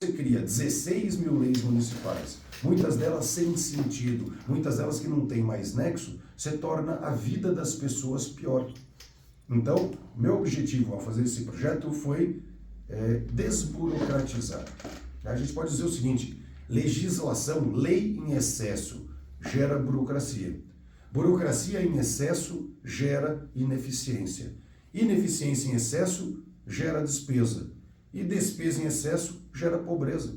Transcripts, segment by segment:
você cria 16 mil leis municipais, muitas delas sem sentido, muitas delas que não têm mais nexo, você torna a vida das pessoas pior. Então, meu objetivo ao fazer esse projeto foi desburocratizar. A gente pode dizer o seguinte: legislação, lei em excesso, gera burocracia. Burocracia em excesso gera ineficiência. Ineficiência em excesso gera despesa. E despesa em excesso gera pobreza.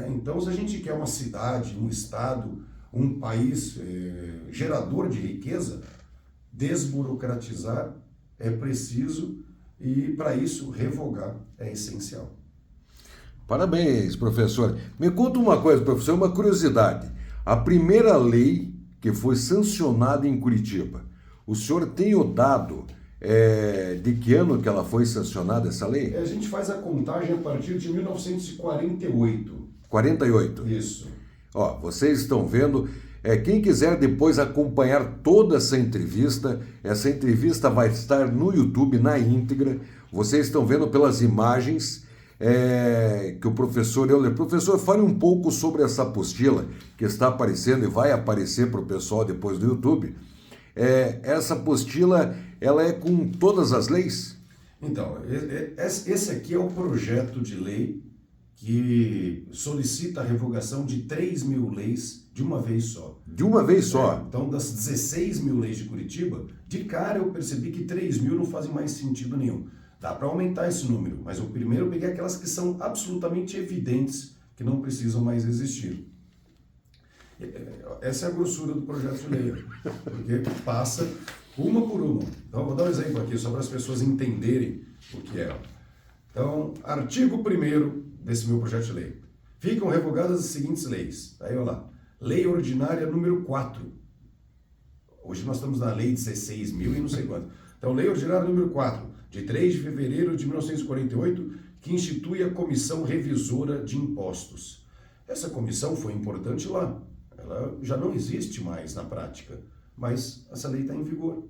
Então, se a gente quer uma cidade, um estado, um país gerador de riqueza, desburocratizar é preciso e, para isso, revogar é essencial. Parabéns, professor. Me conta uma coisa, professor, uma curiosidade. A primeira lei que foi sancionada em Curitiba, o senhor tem o dado de que ano que ela foi sancionada, essa lei? A gente faz a contagem a partir de 1948. 48? Isso. Ó, vocês estão vendo, quem quiser depois acompanhar toda essa entrevista vai estar no YouTube na íntegra. Vocês estão vendo pelas imagens que o professor Euler... Professor, fale um pouco sobre essa apostila que está aparecendo e vai aparecer para o pessoal depois do YouTube. Essa apostila, ela é com todas as leis? Então, esse aqui é o projeto de lei que solicita a revogação de 3 mil leis de uma vez só. De uma vez só? Então, das 16 mil leis de Curitiba, de cara eu percebi que 3 mil não fazem mais sentido nenhum. Dá para aumentar esse número, mas o primeiro eu peguei aquelas que são absolutamente evidentes que não precisam mais existir. Essa é a grossura do projeto de lei, porque passa uma por uma. Então, vou dar um exemplo aqui, só para as pessoas entenderem o que é. Então, artigo 1º desse meu projeto de lei. Ficam revogadas as seguintes leis. Aí, olha lá. Lei ordinária número 4. Hoje nós estamos na lei 16 mil e não sei quanto. Então, lei ordinária número 4, de 3 de fevereiro de 1948, que institui a Comissão Revisora de Impostos. Essa comissão foi importante lá. Ela já não existe mais na prática, mas essa lei está em vigor.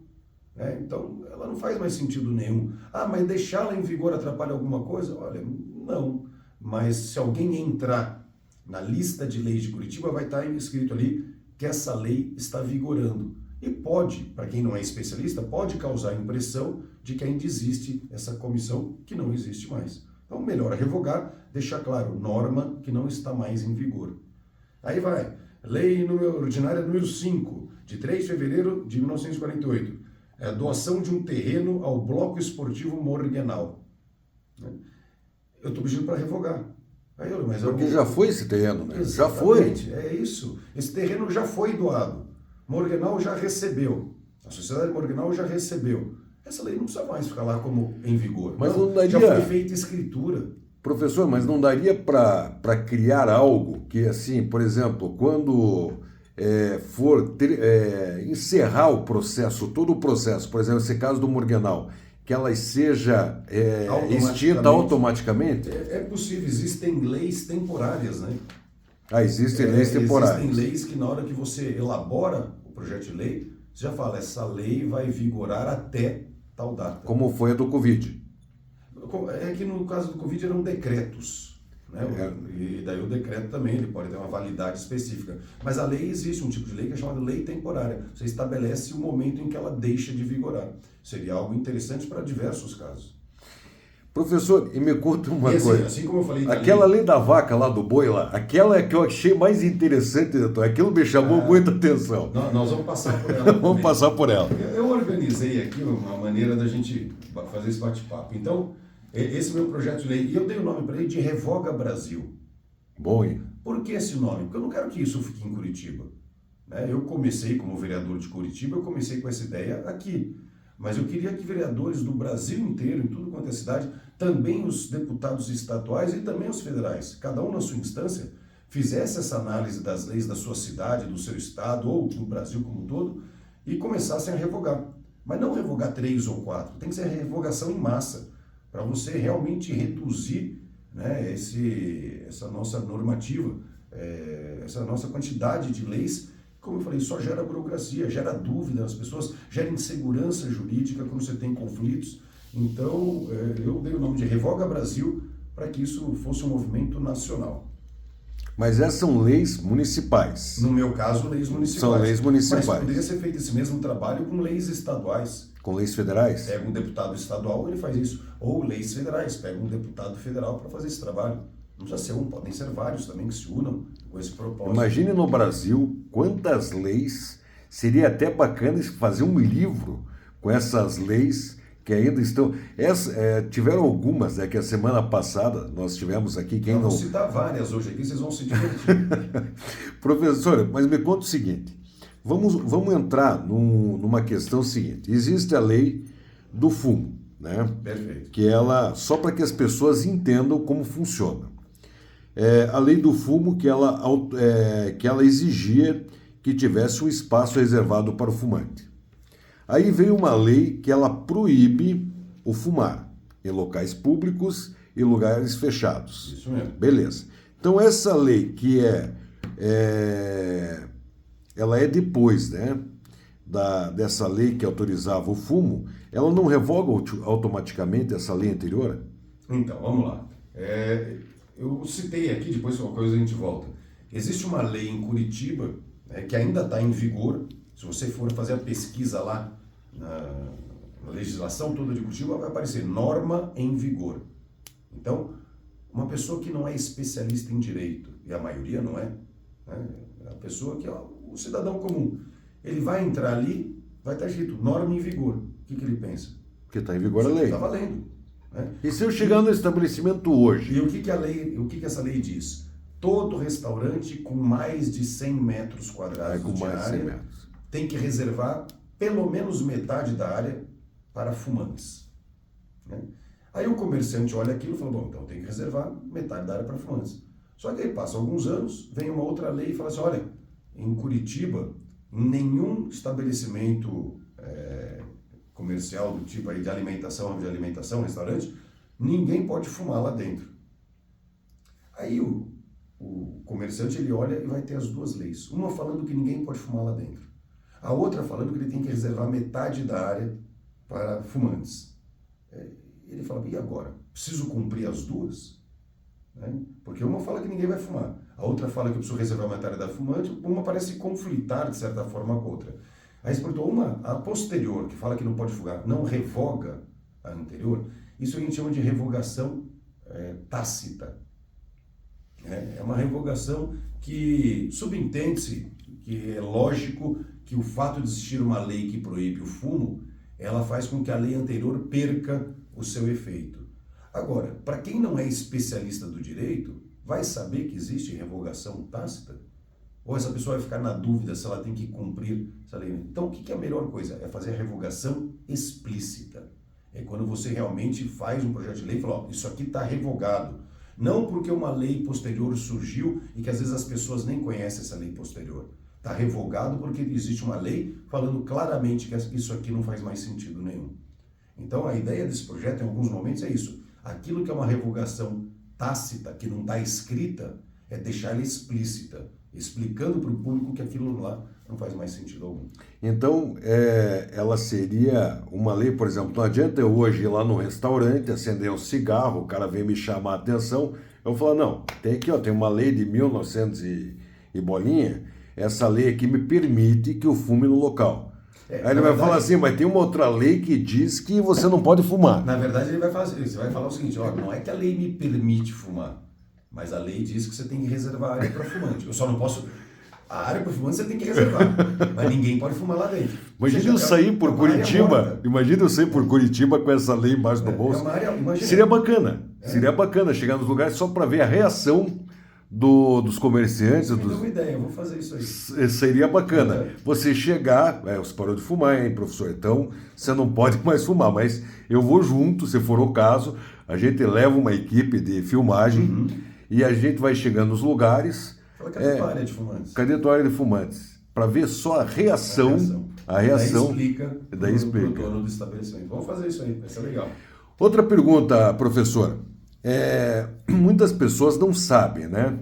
Então, ela não faz mais sentido nenhum. Ah, mas deixá-la em vigor atrapalha alguma coisa? Olha, não. Mas se alguém entrar na lista de leis de Curitiba, vai estar escrito ali que essa lei está vigorando. E pode, para quem não é especialista, pode causar a impressão de que ainda existe essa comissão que não existe mais. Então, melhor revogar, deixar claro, norma que não está mais em vigor. Aí vai, lei ordinária número 5, de 3 de fevereiro de 1948. Doação de um terreno ao Bloco Esportivo Morgenal. Eu estou pedindo para revogar. Porque já foi esse terreno, né? Exatamente, Já foi. É isso. Esse terreno já foi doado. Morgenal já recebeu. A Sociedade Morgenal já recebeu. Essa lei não precisa mais ficar lá como em vigor. Mas não daria... Já foi feita escritura. Professor, mas não daria para criar algo que, assim, por exemplo, quando for encerrar o processo, todo o processo, por exemplo, esse caso do Morgenal, que ela seja extinta automaticamente? É possível, existem leis temporárias, né? Existem leis temporárias. Existem leis que na hora que você elabora o projeto de lei, você já fala, essa lei vai vigorar até tal data. Como foi a do Covid. É que no caso do Covid eram decretos, né? E daí o decreto também, ele pode ter uma validade específica. Mas a lei existe, um tipo de lei que é chamada lei temporária. Você estabelece o momento em que ela deixa de vigorar. Seria algo interessante para diversos casos. Professor, e me conta uma coisa. Assim como eu falei aquela lei da vaca lá, do boi lá, aquela é que eu achei mais interessante, doutor. Aquilo me chamou muita atenção. Nós vamos passar por ela. Vamos passar por ela. Eu organizei aqui uma maneira da gente fazer esse bate-papo. Então, esse é o meu projeto de lei. E eu dei o nome para ele de Revoga Brasil. Bom, hein? Por que esse nome? Porque eu não quero que isso fique em Curitiba. Eu comecei como vereador de Curitiba, eu comecei com essa ideia aqui. Mas eu queria que vereadores do Brasil inteiro, em tudo quanto é cidade, também os deputados estaduais e também os federais, cada um na sua instância, fizesse essa análise das leis da sua cidade, do seu estado ou do Brasil como um todo e começassem a revogar. Mas não revogar 3 ou 4, tem que ser revogação em massa, para você realmente reduzir, né, essa nossa normativa, essa nossa quantidade de leis. Como eu falei, só gera burocracia, gera dúvida nas pessoas, gera insegurança jurídica quando você tem conflitos. Então, eu dei o nome de Revoga Brasil para que isso fosse um movimento nacional. Mas essas são leis municipais. No meu caso, leis municipais. São leis municipais. Mas poderia ser feito esse mesmo trabalho com leis estaduais. Com leis federais? Pega um deputado estadual, ele faz isso. Ou leis federais, pega um deputado federal para fazer esse trabalho. Não precisa ser um, podem ser vários também que se unam com esse propósito. Imagine no Brasil quantas leis. Seria até bacana fazer um livro com essas leis que ainda estão... tiveram algumas, né, que a semana passada nós tivemos aqui... Eu vou citar várias hoje aqui, vocês vão se divertir. Professora, mas me conta o seguinte, vamos entrar numa questão seguinte. Existe a lei do fumo, né? Perfeito. Que ela, só para que as pessoas entendam como funciona. A lei do fumo que ela exigia que tivesse um espaço reservado para o fumante. Aí veio uma lei que ela proíbe o fumar em locais públicos e lugares fechados. Isso mesmo. Beleza. Então essa lei que ela é depois, né, dessa lei que autorizava o fumo, ela não revoga automaticamente essa lei anterior? Então, vamos lá. Eu citei aqui, depois uma coisa a gente volta. Existe uma lei em Curitiba que ainda está em vigor. Se você for fazer a pesquisa lá na legislação toda de Curitiba, vai aparecer norma em vigor. Então, uma pessoa que não é especialista em direito, e a maioria não é, né? A pessoa que é o cidadão comum, ele vai entrar ali, vai estar escrito norma em vigor. O que ele pensa? Que está em vigor a lei. Está valendo. Né? E se eu chegar no estabelecimento hoje? E o que essa lei diz? Todo restaurante com mais de 100 metros quadrados de área tem que reservar pelo menos metade da área para fumantes. Né? Aí o comerciante olha aquilo e fala, bom, então tem que reservar metade da área para fumantes. Só que aí passa alguns anos, vem uma outra lei e fala assim, olha, em Curitiba, em nenhum estabelecimento comercial do tipo aí de alimentação, restaurante, ninguém pode fumar lá dentro. Aí o comerciante ele olha e vai ter as duas leis. Uma falando que ninguém pode fumar lá dentro. A outra falando que ele tem que reservar metade da área para fumantes. Ele fala, e agora? Preciso cumprir as duas? Né? Porque uma fala que ninguém vai fumar. A outra fala que eu preciso reservar metade da fumante. Uma parece conflitar, de certa forma, com a outra. Aí, portanto, a posterior, que fala que não pode fumar, não revoga a anterior. Isso a gente chama de revogação tácita. É uma revogação que subentende-se que é lógico que o fato de existir uma lei que proíbe o fumo, ela faz com que a lei anterior perca o seu efeito. Agora, para quem não é especialista do direito, vai saber que existe revogação tácita? Ou essa pessoa vai ficar na dúvida se ela tem que cumprir essa lei? Então, o que é a melhor coisa? É fazer a revogação explícita. É quando você realmente faz um projeto de lei e fala, ó, isso aqui está revogado. Não porque uma lei posterior surgiu e que às vezes as pessoas nem conhecem essa lei posterior. Está revogado porque existe uma lei falando claramente que isso aqui não faz mais sentido nenhum. Então a ideia desse projeto em alguns momentos é isso. Aquilo que é uma revogação tácita, que não está escrita, é deixar ela explícita, explicando para o público que aquilo lá não faz mais sentido algum. Então, ela seria uma lei, por exemplo, não adianta eu hoje ir lá no restaurante, acender um cigarro, o cara vem me chamar a atenção, eu falo, não, tem aqui, ó, tem uma lei de 1900 e bolinha, essa lei aqui me permite que eu fume no local. Aí ele vai falar assim, mas tem uma outra lei que diz que você não pode fumar. Na verdade, ele vai falar o seguinte, ó, não é que a lei me permite fumar, mas a lei diz que você tem que reservar a área para fumante. Eu só não posso... A área para fumante você tem que reservar, mas ninguém pode fumar lá dentro. Imagina eu sair por Curitiba, com essa lei embaixo do bolso. Seria bacana, seria bacana chegar nos lugares só para ver a reação dos comerciantes. Me deu uma ideia, eu vou fazer isso aí. Seria bacana. Você chegar, você parou de fumar, hein, professor? Então, você não pode mais fumar, mas eu vou junto, se for o caso, a gente leva uma equipe de filmagem e a gente vai chegando nos lugares. Cadê a tua área de fumantes? Cadê a tua área de fumantes? Para ver só a reação. Daí explica pro dono do estabelecimento. Vamos fazer isso aí, vai ser legal. Outra pergunta, professor. Muitas pessoas não sabem, né?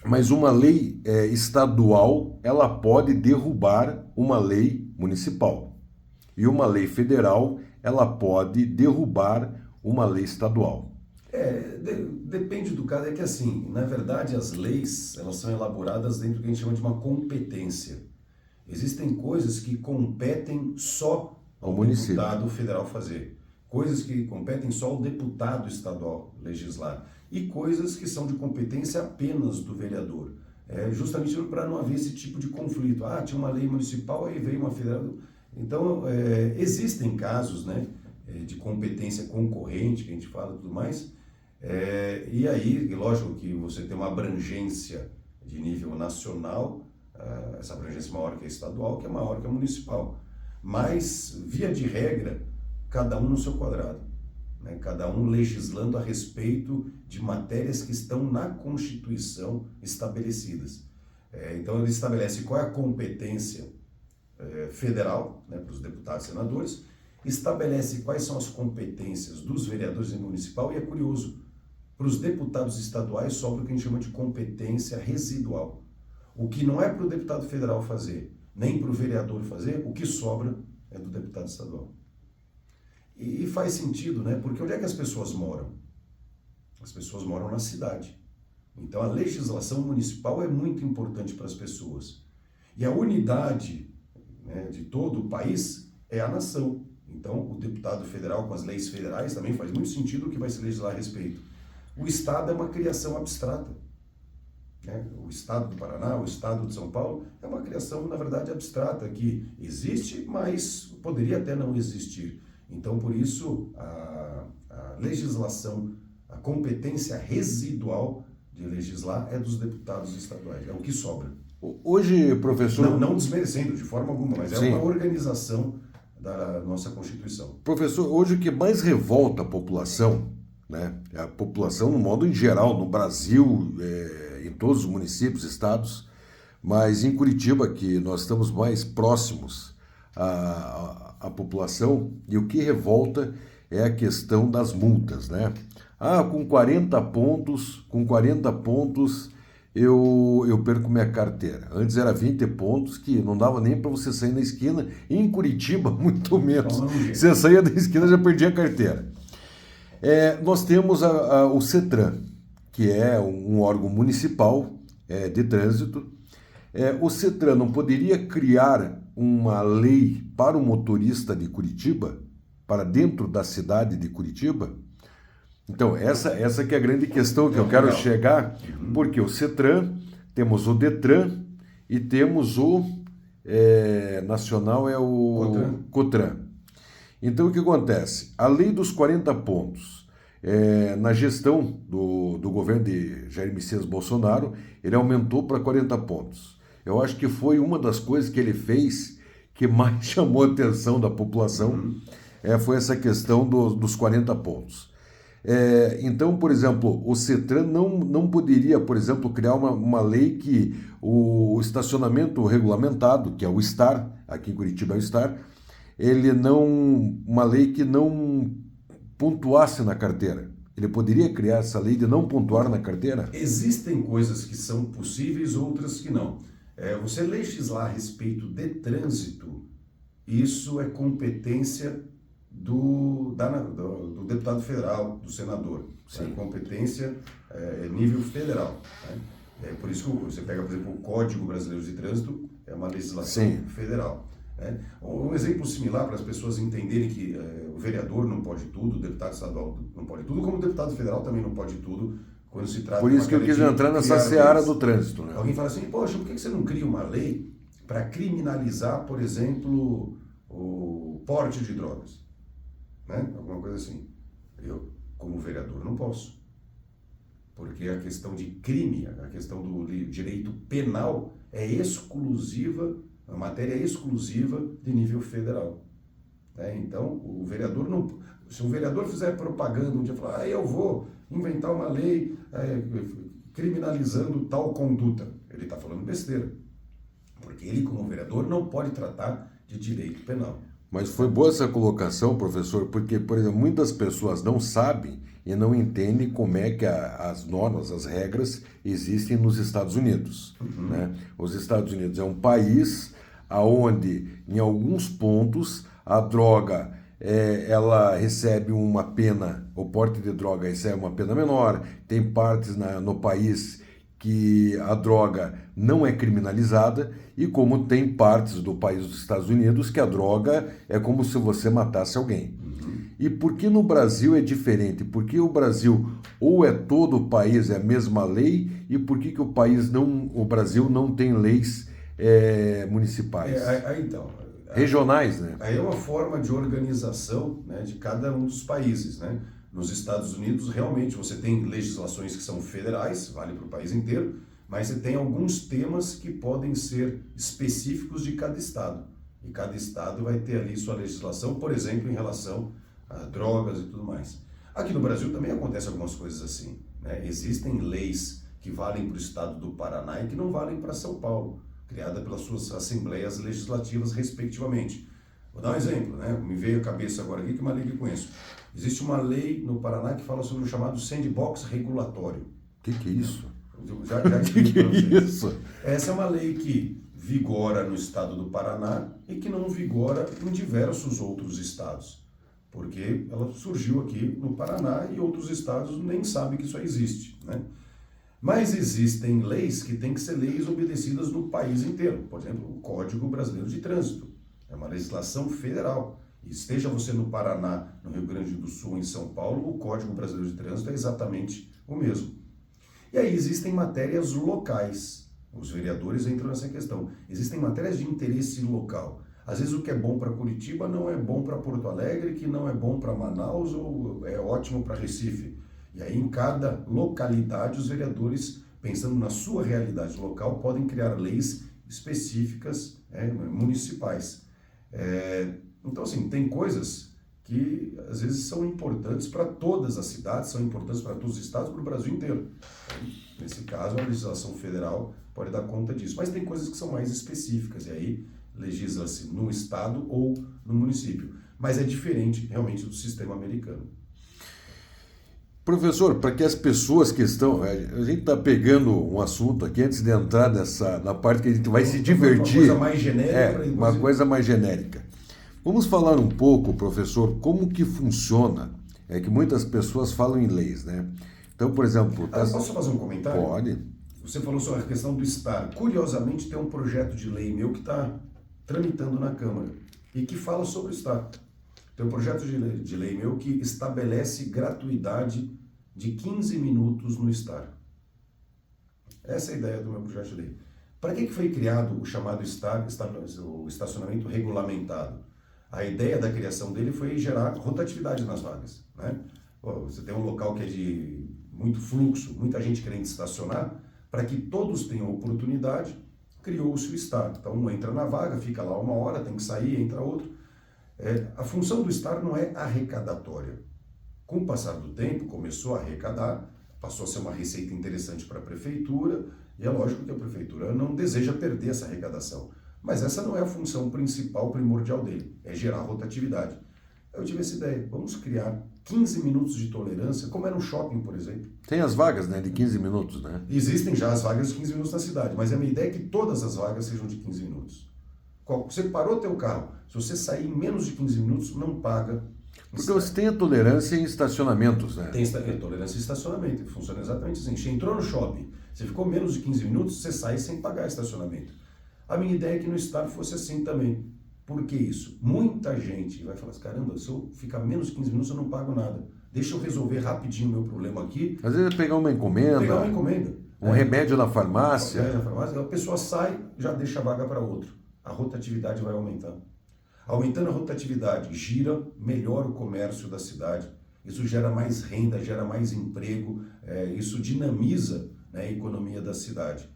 Mas uma lei estadual, ela pode derrubar uma lei municipal. E uma lei federal, ela pode derrubar uma lei estadual. Depende do caso. É que assim, na verdade, as leis, elas são elaboradas dentro do que a gente chama de uma competência. Existem coisas que competem só ao deputado federal fazer. Coisas que competem só ao deputado estadual legislar. E coisas que são de competência apenas do vereador. Justamente para não haver esse tipo de conflito. Tinha uma lei municipal, aí veio uma federal. Então, existem casos, né, de competência concorrente, que a gente fala e tudo mais. E aí, lógico que você tem uma abrangência de nível nacional, essa abrangência maior que a estadual, que é maior que a municipal. Mas, via de regra, cada um no seu quadrado, né? Cada um legislando a respeito de matérias que estão na Constituição estabelecidas. Então, ele estabelece qual é a competência federal, né, para os deputados e senadores, estabelece quais são as competências dos vereadores em municipal, e é curioso, para os deputados estaduais sobra o que a gente chama de competência residual. O que não é para o deputado federal fazer, nem para o vereador fazer, o que sobra é do deputado estadual. E faz sentido, né? Porque onde é que as pessoas moram? As pessoas moram na cidade. Então a legislação municipal é muito importante para as pessoas. E a unidade, né, de todo o país é a nação. Então o deputado federal com as leis federais também faz muito sentido o que vai se legislar a respeito. O Estado é uma criação abstrata. O Estado do Paraná, o Estado de São Paulo, é uma criação, na verdade, abstrata, que existe, mas poderia até não existir. Então, por isso, a legislação, a competência residual de legislar é dos deputados estaduais, é o que sobra. Hoje, professor... Não desmerecendo de forma alguma, mas Sim. É uma organização da nossa Constituição. Professor, hoje o que mais revolta a população, né, é a população no modo em geral, no Brasil, em todos os municípios, estados, mas em Curitiba, que nós estamos mais próximos à população, e o que revolta é a questão das multas, né? Com 40 pontos eu perco minha carteira. Antes era 20 pontos, que não dava nem para você sair na esquina, e em Curitiba, muito menos. Você saía da esquina, já perdia a carteira. Nós temos o CETRAN, que é um órgão municipal de trânsito. O CETRAN não poderia criar uma lei para o motorista de Curitiba, para dentro da cidade de Curitiba? Então, essa que é a grande questão que eu quero chegar, porque o CETRAN, temos o DETRAN e temos o nacional, o COTRAN. Então, o que acontece? A lei dos 40 pontos, na gestão do governo de Jair Messias Bolsonaro, ele aumentou para 40 pontos. Eu acho que foi uma das coisas que ele fez que mais chamou a atenção da população, foi essa questão dos 40 pontos. Então, por exemplo, o CETRAN não poderia, por exemplo, criar uma lei que o estacionamento regulamentado, que é o STAR, aqui em Curitiba é o STAR, uma lei que não pontuasse na carteira. Ele poderia criar essa lei de não pontuar na carteira? Existem coisas que são possíveis, outras que não. Você legislar a respeito de trânsito, isso é competência do deputado federal, do senador. É competência nível federal. Né? Por isso que você pega, por exemplo, o Código Brasileiro de Trânsito, é uma legislação federal. Um exemplo similar para as pessoas entenderem que o vereador não pode tudo, o deputado estadual não pode tudo, como o deputado federal também não pode tudo quando se trata de Por isso que eu quis entrar nessa seara do trânsito. Né? Alguém fala assim, poxa, por que você não cria uma lei para criminalizar, por exemplo, o porte de drogas? Né? Alguma coisa assim. Eu, como vereador, não posso. Porque a questão de crime, a questão do direito penal é exclusiva, a matéria é exclusiva de nível federal. Então, o vereador não... Se um vereador fizer propaganda um dia, falar, eu vou inventar uma lei criminalizando tal conduta, ele está falando besteira. Porque ele, como vereador, não pode tratar de direito penal. Mas foi boa essa colocação, professor, porque, por exemplo, muitas pessoas não sabem e não entendem como é que as normas, as regras existem nos Estados Unidos. Né? Os Estados Unidos é um país onde, em alguns pontos, a droga ela recebe uma pena, o porte de droga recebe uma pena menor, tem partes no país que a droga não é criminalizada e como tem partes do país dos Estados Unidos que a droga é como se você matasse alguém. E por que no Brasil é diferente? Porque o Brasil ou é todo o país é a mesma lei e por que o Brasil não tem leis municipais? Regionais, né? Aí é uma forma de organização, né, de cada um dos países, né? Nos Estados Unidos, realmente, você tem legislações que são federais, vale para o país inteiro, mas você tem alguns temas que podem ser específicos de cada estado. E cada estado vai ter ali sua legislação, por exemplo, em relação a drogas e tudo mais. Aqui no Brasil também acontece algumas coisas assim, né? Existem leis que valem para o estado do Paraná e que não valem para São Paulo, criada pelas suas assembleias legislativas, respectivamente. Vou dar um exemplo, né? Me veio à cabeça agora aqui, que é uma lei que eu conheço. Existe uma lei no Paraná que fala sobre o chamado sandbox regulatório. O que é isso? Já explico para vocês. Que é isso? Essa é uma lei que vigora no estado do Paraná e que não vigora em diversos outros estados. Porque ela surgiu aqui no Paraná e outros estados nem sabem que isso existe, né? Mas existem leis que têm que ser leis obedecidas no país inteiro. Por exemplo, o Código Brasileiro de Trânsito. É uma legislação federal. E esteja você no Paraná, no Rio Grande do Sul, em São Paulo, o Código Brasileiro de Trânsito é exatamente o mesmo. E aí existem matérias locais. Os vereadores entram nessa questão. Existem matérias de interesse local. Às vezes o que é bom para Curitiba não é bom para Porto Alegre, que não é bom para Manaus ou é ótimo para Recife. E aí, em cada localidade, os vereadores, pensando na sua realidade local, podem criar leis específicas, municipais. Então, assim, tem coisas que, às vezes, são importantes para todas as cidades, são importantes para todos os estados, para o Brasil inteiro. Nesse caso, a legislação federal pode dar conta disso. Mas tem coisas que são mais específicas, e aí legisla-se no estado ou no município. Mas é diferente, realmente, do sistema americano. Professor, para que as pessoas que estão... A gente está pegando um assunto aqui antes de entrar na parte que a gente vai se divertir. Uma coisa mais genérica. Uma coisa mais genérica. Vamos falar um pouco, professor, como que funciona. É que muitas pessoas falam em leis, né? Então, por exemplo... Posso fazer um comentário? Pode. Você falou sobre a questão do estar. Curiosamente, tem um projeto de lei meu que está tramitando na Câmara e que fala sobre o estar. Tem um projeto de lei meu que estabelece gratuidade de 15 minutos no estar. Essa é a ideia do meu projeto de lei. Para que foi criado o chamado estar, o estacionamento regulamentado? A ideia da criação dele foi gerar rotatividade nas vagas, né? Você tem um local que é de muito fluxo, muita gente querendo estacionar, para que todos tenham oportunidade, criou-se o estar. Então um entra na vaga, fica lá uma hora, tem que sair, entra outro. A função do estar não é arrecadatória. Com o passar do tempo, começou a arrecadar, passou a ser uma receita interessante para a prefeitura, e é lógico que a prefeitura não deseja perder essa arrecadação. Mas essa não é a função principal, primordial dele, é gerar rotatividade. Eu tive essa ideia, vamos criar 15 minutos de tolerância, como é no shopping, por exemplo. Tem as vagas, né, de 15 minutos, né? Existem já as vagas de 15 minutos na cidade, mas a minha ideia é que todas as vagas sejam de 15 minutos. Você parou teu carro, se você sair em menos de 15 minutos, não paga. Porque você tem a tolerância em estacionamentos, né? Tem tolerância em estacionamento, funciona exatamente assim. Você entrou no shopping, você ficou menos de 15 minutos, você sai sem pagar estacionamento. A minha ideia é que no estado fosse assim também. Por que isso? Muita gente vai falar assim, caramba, se eu ficar menos de 15 minutos eu não pago nada. Deixa eu resolver rapidinho o meu problema aqui. Às vezes é pegar uma encomenda. Um remédio na farmácia. A pessoa sai, já deixa a vaga para outro. A rotatividade vai aumentando. Aumentando a rotatividade, gira melhor o comércio da cidade. Isso gera mais renda, gera mais emprego, isso dinamiza, né, a economia da cidade.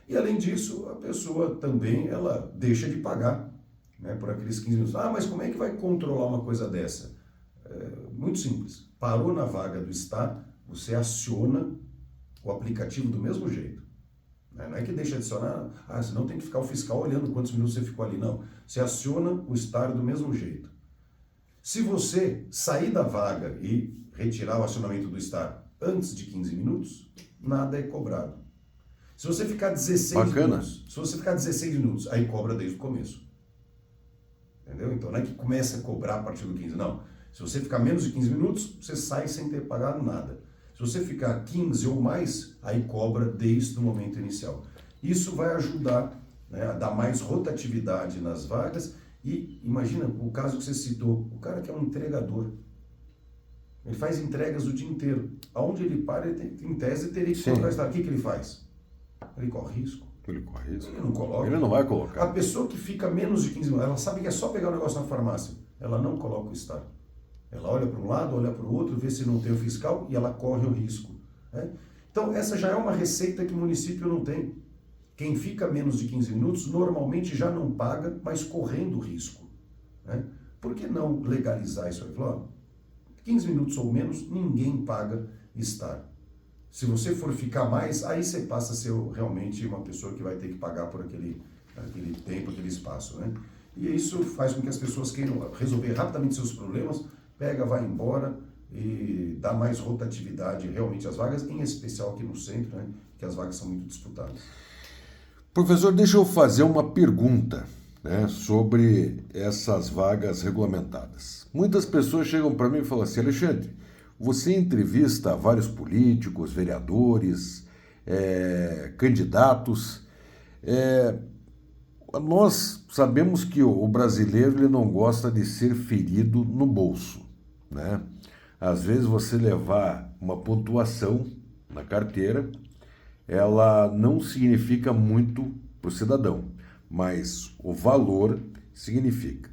E além disso, a pessoa também ela deixa de pagar, né, por aqueles 15 minutos. Ah, mas como é que vai controlar uma coisa dessa? Muito simples. Parou na vaga do estar, você aciona o aplicativo do mesmo jeito. Não é que deixa de acionar, senão tem que ficar o fiscal olhando quantos minutos você ficou ali. Não, você aciona o estar do mesmo jeito. Se você sair da vaga e retirar o acionamento do estar antes de 15 minutos, nada é cobrado. Se você ficar 16 minutos, aí cobra desde o começo. Entendeu? Então não é que começa a cobrar a partir do 15, não. Se você ficar menos de 15 minutos, você sai sem ter pagado nada. Se você ficar 15 ou mais, aí cobra desde o momento inicial. Isso vai ajudar, né, a dar mais rotatividade nas vagas. E imagina o caso que você citou, o cara que é um entregador. Ele faz entregas o dia inteiro. Aonde ele para, ele tem, em tese, teria que colocar estar. O que ele faz? Ele corre risco. Ele corre risco. Ele não coloca. Ele não vai colocar. A pessoa que fica menos de 15 minutos, ela sabe que é só pegar o negócio na farmácia. Ela não coloca o estar. Ela olha para um lado, olha para o outro, vê se não tem o fiscal e ela corre o risco. Né? Então, essa já é uma receita que o município não tem. Quem fica menos de 15 minutos, normalmente já não paga, mas correndo risco. Né? Por que não legalizar isso aí? Falar, 15 minutos ou menos, ninguém paga estar. Se você for ficar mais, aí você passa a ser realmente uma pessoa que vai ter que pagar por aquele tempo, aquele espaço. Né? E isso faz com que as pessoas queiram resolver rapidamente seus problemas, pega, vai embora e dá mais rotatividade realmente às vagas, em especial aqui no centro, né? Que as vagas são muito disputadas. Professor, deixa eu fazer uma pergunta, né, sobre essas vagas regulamentadas. Muitas pessoas chegam para mim e falam assim: Alexandre, você entrevista vários políticos, vereadores, candidatos. Nós sabemos que o brasileiro ele não gosta de ser ferido no bolso, né? Às vezes você levar uma pontuação na carteira, ela não significa muito para o cidadão, mas o valor significa.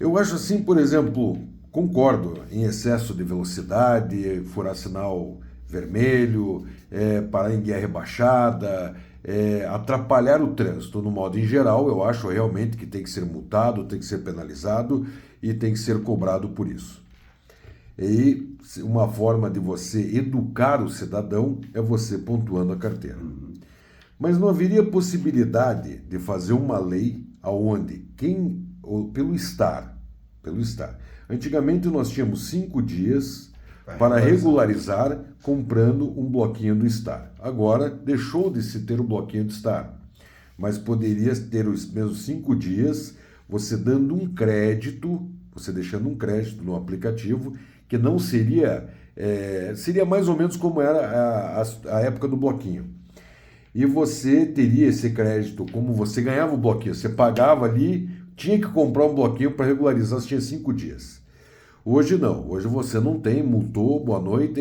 Eu acho assim, por exemplo, concordo em excesso de velocidade, furar sinal vermelho, parar em guia rebaixada, atrapalhar o trânsito no modo em geral. Eu acho realmente que tem que ser multado, tem que ser penalizado e tem que ser cobrado por isso. E uma forma de você educar o cidadão é você pontuando a carteira. Mas não haveria possibilidade de fazer uma lei onde pelo estar. Antigamente nós tínhamos 5 dias para regularizar comprando um bloquinho do estar. Agora deixou de se ter o bloquinho do estar, mas poderia ter os mesmos 5 dias, você dando um crédito, você deixando um crédito no aplicativo, que não seria, seria mais ou menos como era a época do bloquinho. E você teria esse crédito, como você ganhava o bloquinho, você pagava ali, tinha que comprar um bloquinho para regularizar, você tinha 5 dias. Hoje não, hoje você não tem, multou, boa noite,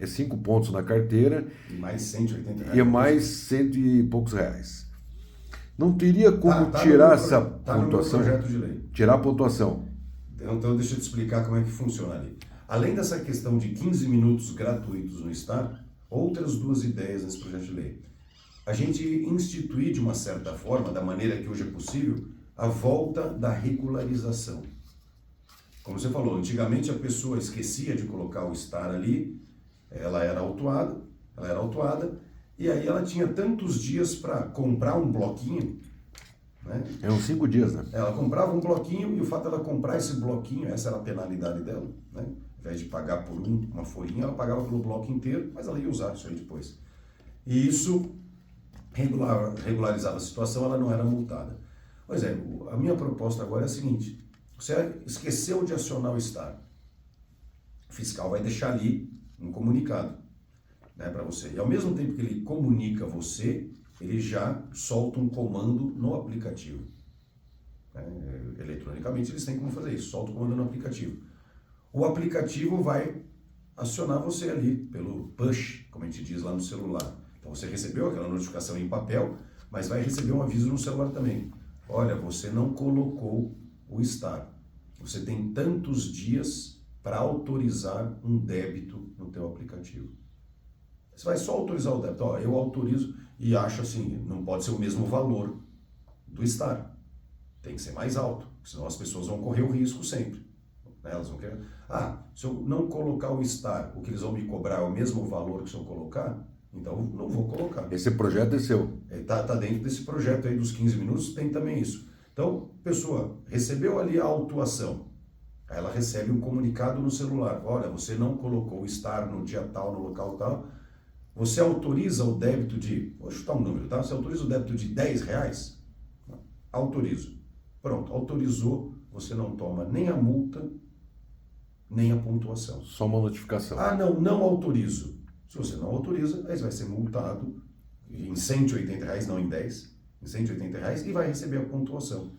5 pontos na carteira. E mais 180 reais. E mais 100 e poucos reais. Não teria como tirar essa pontuação? No projeto de lei. Tirar a pontuação. Então deixa eu te explicar como é que funciona ali. Além dessa questão de 15 minutos gratuitos no Estado, outras 2 ideias nesse projeto de lei. A gente instituir de uma certa forma, da maneira que hoje é possível, a volta da regularização. Como você falou, antigamente a pessoa esquecia de colocar o estar ali, ela era autuada, e aí ela tinha tantos dias para comprar um bloquinho, né? Eram 5 dias, né? Ela comprava um bloquinho e o fato dela comprar esse bloquinho, essa era a penalidade dela, né? Ao invés de pagar por uma folhinha, ela pagava pelo bloco inteiro, mas ela ia usar isso aí depois. E isso regularizava a situação, ela não era multada. Pois é, a minha proposta agora é a seguinte: você esqueceu de acionar o Estado, o fiscal vai deixar ali um comunicado, né, para você. E ao mesmo tempo que ele comunica você, ele já solta um comando no aplicativo. Eletronicamente eles têm como fazer isso, solta o comando no aplicativo. O aplicativo vai acionar você ali pelo push, como a gente diz lá no celular. Então você recebeu aquela notificação em papel, mas vai receber um aviso no celular também. Olha, você não colocou o estar. Você tem tantos dias para autorizar um débito no teu aplicativo. Você vai só autorizar o débito. Ó, eu autorizo e acho assim, não pode ser o mesmo valor do estar. Tem que ser mais alto, senão as pessoas vão correr o risco sempre. Elas vão querer, se eu não colocar o estar, o que eles vão me cobrar é o mesmo valor que se eu colocar, então não vou colocar. Esse projeto é seu. Tá dentro desse projeto aí dos 15 minutos, tem também isso. Então, pessoa, recebeu ali a autuação, aí ela recebe um comunicado no celular. Olha, você não colocou o estar no dia tal, no local tal, você autoriza o débito de, vou chutar um número, tá? Você autoriza o débito de R$10? Autorizo. Pronto, autorizou, você não toma nem a multa, nem a pontuação. Só uma notificação. Ah, não autorizo. Se você não autoriza, aí você vai ser multado em R$180, não em 10, em R$180 e vai receber a pontuação.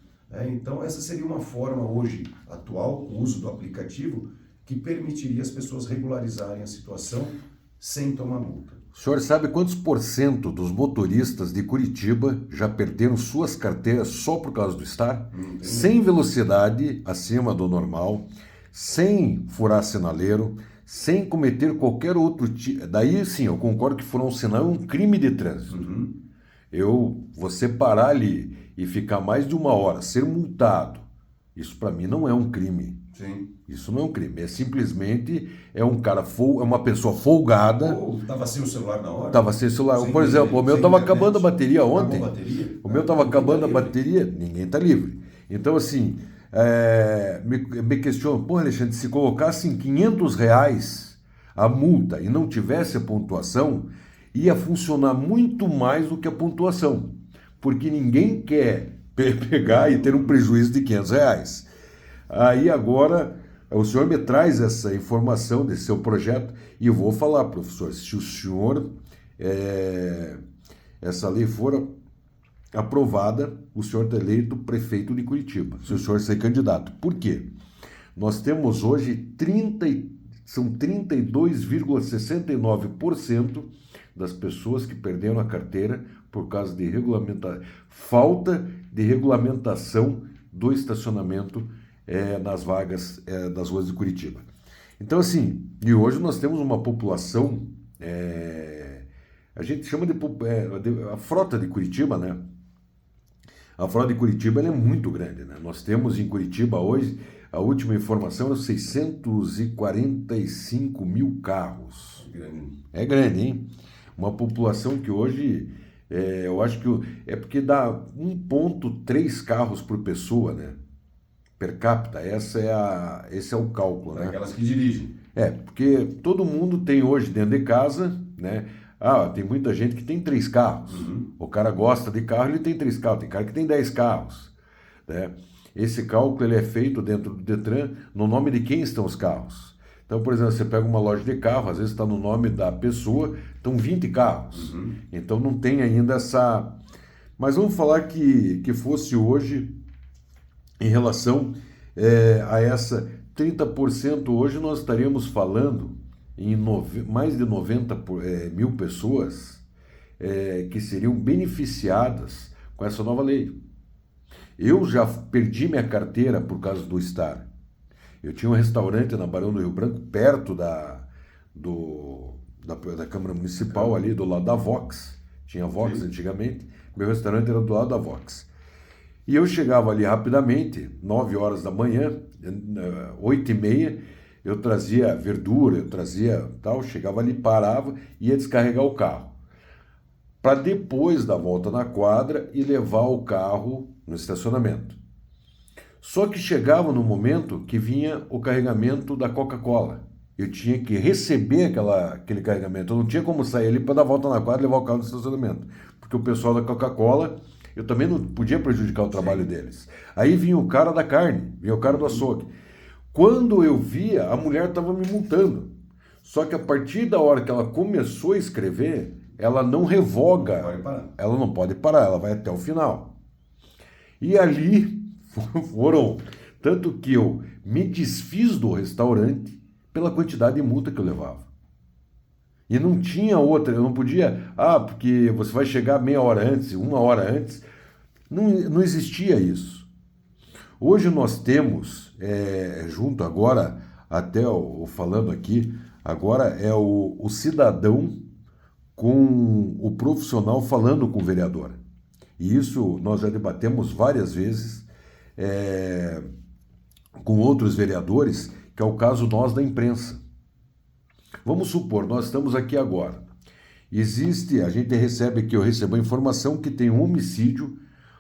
Então, essa seria uma forma hoje, atual, com o uso do aplicativo, que permitiria as pessoas regularizarem a situação sem tomar multa. O senhor sabe quantos % dos motoristas de Curitiba já perderam suas carteiras só por causa do estar? Sem velocidade acima do normal, sem furar sinaleiro, sem cometer qualquer outro tipo. Daí sim, eu concordo que furar um sinal é um crime de trânsito. Você parar ali e ficar mais de 1 hora, ser multado, isso para mim não é um crime. Sim. Isso não é um crime, é simplesmente uma pessoa folgada. Ou estava sem o celular na hora? Estava sem celular. Por exemplo, o meu estava acabando a bateria ontem. Acabou a bateria? O meu estava acabando a bateria, ninguém está livre. Então, assim, me questiono, pô, Alexandre, se colocassem R$500 a multa e não tivesse a pontuação, ia funcionar muito mais do que a pontuação. Porque ninguém quer pegar e ter um prejuízo de R$500. Aí agora o senhor me traz essa informação desse seu projeto e eu vou falar, professor, se o senhor, essa lei for aprovada, o senhor é eleito prefeito de Curitiba, se o senhor ser candidato. Por quê? Nós temos hoje são 32,69% das pessoas que perderam a carteira por causa de falta de regulamentação do estacionamento nas vagas das ruas de Curitiba. Então, assim, e hoje nós temos uma população, a gente chama de a frota de Curitiba, né? A frota de Curitiba ela é muito grande, né? Nós temos em Curitiba hoje, a última informação era 645 mil carros. É grande, hein? Uma população que hoje, eu acho que porque dá 1,3 carros por pessoa, né? Per capita, esse é o cálculo, né? Aquelas que dirigem. Porque todo mundo tem hoje dentro de casa, né? Tem muita gente que tem 3 carros. O cara gosta de carro, ele tem 3 carros. Tem cara que tem 10 carros, né? Esse cálculo ele é feito dentro do Detran no nome de quem estão os carros. Então, por exemplo, você pega uma loja de carro, às vezes está no nome da pessoa, estão 20 carros. Então não tem ainda essa... Mas vamos falar que fosse hoje... Em relação a essa 30%, hoje nós estaríamos falando em mais de 90 mil pessoas que seriam beneficiadas com essa nova lei. Eu já perdi minha carteira por causa do estar. Eu tinha um restaurante na Barão do Rio Branco, perto da Câmara Municipal, ali do lado da Vox. Tinha Vox antigamente. Meu restaurante era do lado da Vox. E eu chegava ali rapidamente, 9 horas da manhã, 8h30, eu trazia verdura, eu trazia tal, chegava ali, parava, ia descarregar o carro. Para depois dar volta na quadra e levar o carro no estacionamento. Só que chegava no momento que vinha o carregamento da Coca-Cola. Eu tinha que receber aquele carregamento, eu não tinha como sair ali para dar volta na quadra e levar o carro no estacionamento. Porque o pessoal da Coca-Cola... Eu também não podia prejudicar o trabalho deles. Aí vinha o cara da carne, vinha o cara do açougue. Quando eu via, a mulher estava me multando. Só que a partir da hora que ela começou a escrever, ela não revoga. Ela não pode parar, ela vai até o final. E ali foram... Tanto que eu me desfiz do restaurante pela quantidade de multa que eu levava. E não tinha outra, eu não podia, porque você vai chegar meia hora antes, 1 hora antes. Não existia isso. Hoje nós temos, junto agora, até falando aqui, agora é o cidadão com o profissional falando com o vereador. E isso nós já debatemos várias vezes com outros vereadores, que é o caso nós da imprensa. Vamos supor, nós estamos aqui agora. A gente recebe aqui, eu recebo a informação que tem um homicídio,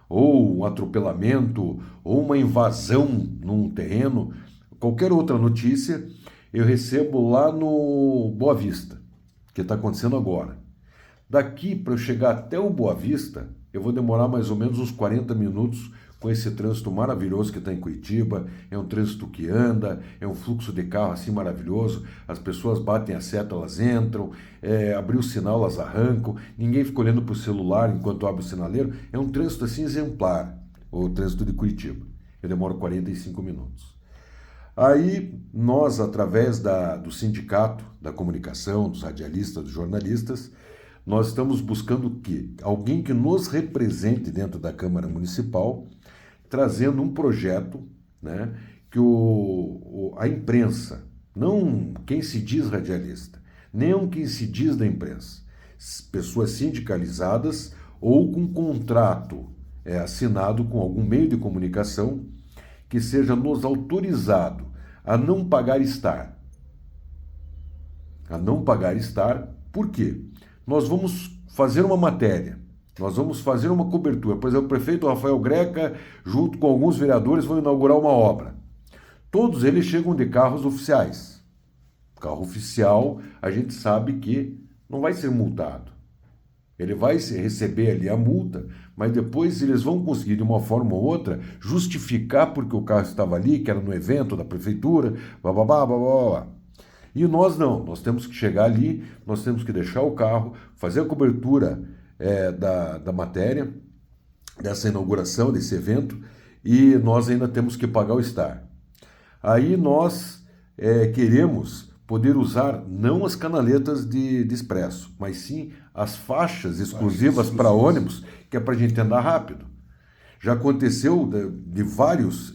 ou um atropelamento, ou uma invasão num terreno, qualquer outra notícia, eu recebo lá no Boa Vista, que está acontecendo agora. Daqui, para eu chegar até o Boa Vista, eu vou demorar mais ou menos uns 40 minutos com esse trânsito maravilhoso que está em Curitiba, é um trânsito que anda, é um fluxo de carro assim maravilhoso, as pessoas batem a seta, elas entram, abrir o sinal, elas arrancam, ninguém fica olhando para o celular enquanto abre o sinaleiro, é um trânsito assim exemplar, o trânsito de Curitiba. Eu demoro 45 minutos. Aí nós, através do sindicato da comunicação, dos radialistas, dos jornalistas, nós estamos buscando o quê? Alguém que nos represente dentro da Câmara Municipal, trazendo um projeto, né, que a imprensa, não quem se diz radialista, nem quem se diz da imprensa, pessoas sindicalizadas ou com contrato assinado com algum meio de comunicação que seja nos autorizado a não pagar estar. A não pagar estar, por quê? Nós vamos fazer uma matéria, nós vamos fazer uma cobertura. Por exemplo, o prefeito Rafael Greca, junto com alguns vereadores, vão inaugurar uma obra. Todos eles chegam de carros oficiais. Carro oficial, a gente sabe que não vai ser multado. Ele vai receber ali a multa, mas depois eles vão conseguir, de uma forma ou outra, justificar porque o carro estava ali, que era no evento da prefeitura, bababá, bababá. E nós não, nós temos que chegar ali, nós temos que deixar o carro, fazer a cobertura da matéria, dessa inauguração, desse evento, e nós ainda temos que pagar o estar. Aí nós queremos poder usar não as canaletas de expresso, mas sim as faixas exclusivas para ônibus, que é para a gente andar rápido. Já aconteceu de vários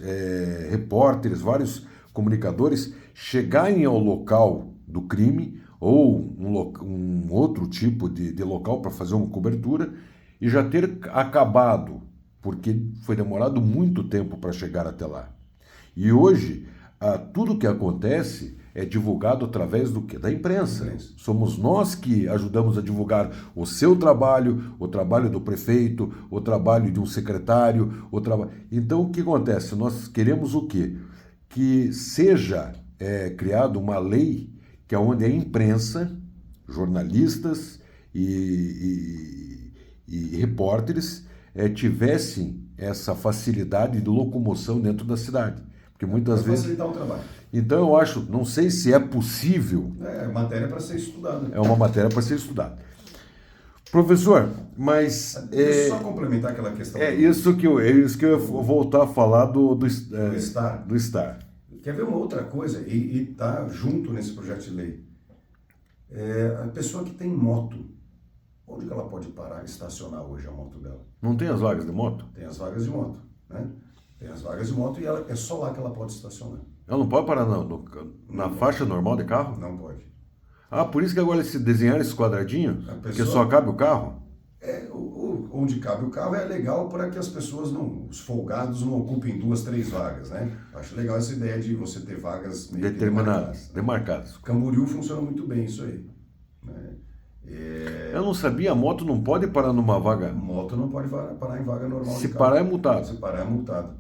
repórteres, vários comunicadores chegarem ao local do crime ou um outro tipo de local para fazer uma cobertura e já ter acabado, porque foi demorado muito tempo para chegar até lá. E hoje, tudo que acontece é divulgado através do quê? Da imprensa. Somos nós que ajudamos a divulgar o seu trabalho, o trabalho do prefeito, o trabalho de um secretário, Então, o que acontece? Nós queremos o quê? Que seja criada uma lei que é onde a imprensa, jornalistas e repórteres tivessem essa facilidade de locomoção dentro da cidade. Porque muitas vezes... facilitar o trabalho. Então eu acho, não sei se é possível... É matéria para ser estudada. É uma matéria para ser estudada. Professor, mas... Deixa eu só complementar aquela questão. Isso que eu ia voltar a falar do estar. Do estar. Quer ver uma outra coisa? E está junto nesse projeto de lei. A pessoa que tem moto, onde que ela pode parar e estacionar hoje a moto dela? Não tem as vagas de moto? Tem as vagas de moto, né? Tem as vagas de moto e é só lá que ela pode estacionar. Ela não pode parar na faixa normal de carro? Não pode. Por isso que agora se desenharam esse quadradinho? Porque só cabe o carro? Onde cabe o carro é legal para que as pessoas, os folgados, não ocupem 2, 3 vagas, né? Acho legal essa ideia de você ter vagas meio demarcadas. Camboriú funciona muito bem isso aí, né? Eu não sabia, a moto não pode parar numa vaga. Moto não pode parar em vaga normal. Se parar é multado. Se parar é multado.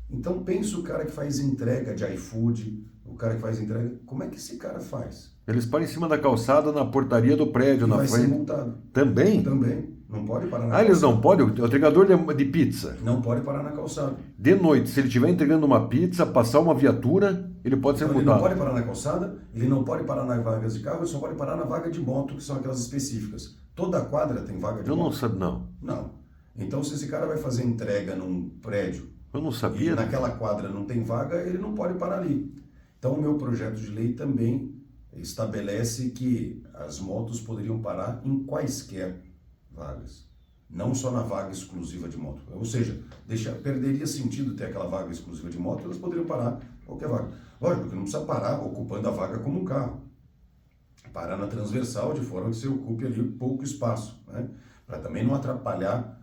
Então pensa o cara que faz entrega de iFood, o cara que faz entrega, como é que esse cara faz? Eles param em cima da calçada, na portaria do prédio, na frente. Vai ser multado. Também? Também. Não pode parar na calçada. Eles não podem? O entregador de pizza? Não pode parar na calçada. De noite, se ele estiver entregando uma pizza, passar uma viatura, ele pode ser multado. Ele não pode parar na calçada, ele não pode parar nas vagas de carro, ele só pode parar na vaga de moto, que são aquelas específicas. Toda quadra tem vaga de moto. Eu não sabia, não. Não. Então, se esse cara vai fazer entrega num prédio... Eu não sabia. E naquela quadra não tem vaga, ele não pode parar ali. Então, o meu projeto de lei também estabelece que as motos poderiam parar em quaisquer vagas. Não só na vaga exclusiva de moto. Ou seja, perderia sentido ter aquela vaga exclusiva de moto, elas poderiam parar em qualquer vaga. Lógico que não precisa parar ocupando a vaga como um carro. Parar na transversal, de forma que você ocupe ali pouco espaço, né? Para também não atrapalhar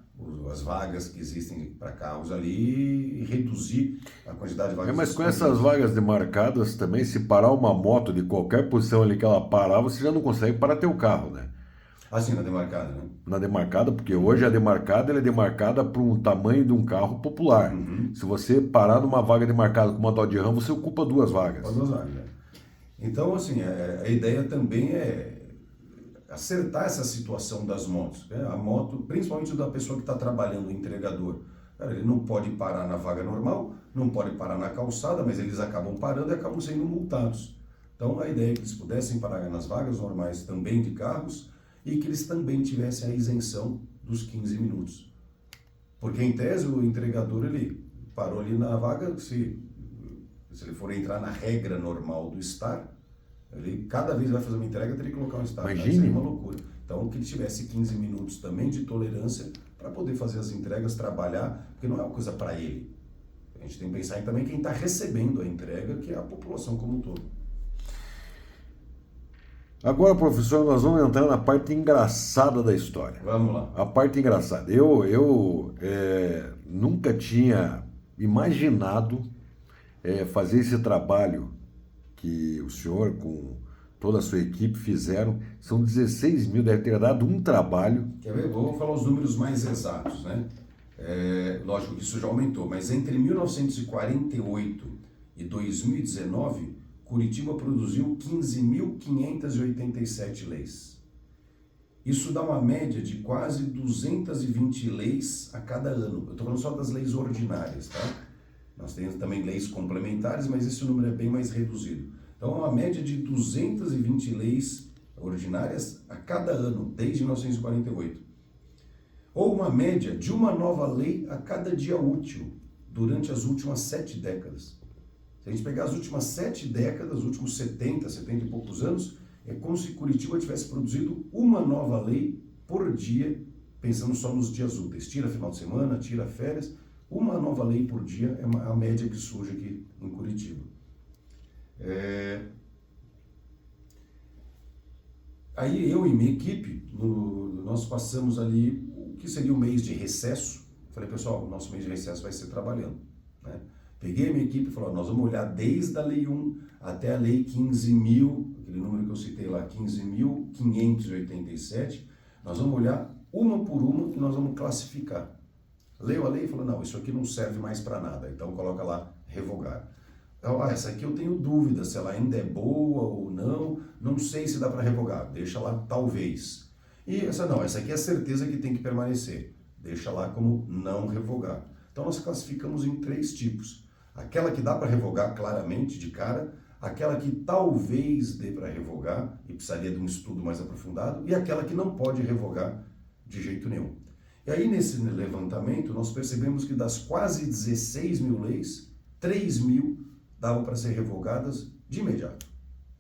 as vagas que existem para carros ali e reduzir a quantidade de vagas. Mas com essas vagas demarcadas também, se parar uma moto de qualquer posição ali que ela parar, você já não consegue parar teu carro, né? Assim, na demarcada, né? Na demarcada, porque hoje a demarcada ela é demarcada para um tamanho de um carro popular. Uhum. Se você parar numa vaga demarcada com uma Dodge Ram, você ocupa 2 vagas. 2 vagas, né? Então, assim, a ideia também é acertar essa situação das motos. Né? A moto, principalmente da pessoa que está trabalhando, o entregador. Cara, ele não pode parar na vaga normal, não pode parar na calçada, mas eles acabam parando e acabam sendo multados. Então, a ideia é que eles pudessem parar nas vagas normais também de carros e que eles também tivessem a isenção dos 15 minutos. Porque, em tese, o entregador, ele parou ali na vaga, se ele for entrar na regra normal do STAR, ele cada vez vai fazer uma entrega, teria que colocar um STAR. Isso é uma loucura. Então, que ele tivesse 15 minutos também de tolerância para poder fazer as entregas, trabalhar, porque não é uma coisa para ele. A gente tem que pensar em também quem está recebendo a entrega, que é a população como um todo. Agora, professor, nós vamos entrar na parte engraçada da história. Vamos lá. A parte engraçada. Eu nunca tinha imaginado fazer esse trabalho que o senhor, com toda a sua equipe, fizeram. São 16 mil, deve ter dado um trabalho. Quer ver? Vou falar os números mais exatos, né? Lógico que isso já aumentou, mas entre 1948 e 2019, Curitiba produziu 15.587 leis. Isso dá uma média de quase 220 leis a cada ano. Eu estou falando só das leis ordinárias, tá? Nós temos também leis complementares, mas esse número é bem mais reduzido. Então, é uma média de 220 leis ordinárias a cada ano, desde 1948. Ou uma média de uma nova lei a cada dia útil, durante as últimas 7 décadas. Se a gente pegar as últimas 7 décadas, os últimos 70 e poucos anos, é como se Curitiba tivesse produzido uma nova lei por dia, pensando só nos dias úteis. Tira final de semana, tira férias, uma nova lei por dia é a média que surge aqui em Curitiba. Aí eu e minha equipe, nós passamos ali o que seria o mês de recesso. Falei, pessoal, o nosso mês de recesso vai ser trabalhando, né? Peguei a minha equipe e falei, nós vamos olhar desde a Lei 1 até a Lei 15.000, aquele número que eu citei lá, 15.587, nós vamos olhar uma por uma e nós vamos classificar. Leu a lei e falou, não, isso aqui não serve mais para nada, então coloca lá, revogar. Então, essa aqui eu tenho dúvida se ela ainda é boa ou não, não sei se dá para revogar, deixa lá talvez. E essa não, essa aqui é certeza que tem que permanecer, deixa lá como não revogar. Então nós classificamos em 3 tipos. Aquela que dá para revogar claramente, de cara, aquela que talvez dê para revogar e precisaria de um estudo mais aprofundado, e aquela que não pode revogar de jeito nenhum. E aí, nesse levantamento, nós percebemos que das quase 16 mil leis, 3 mil davam para ser revogadas de imediato.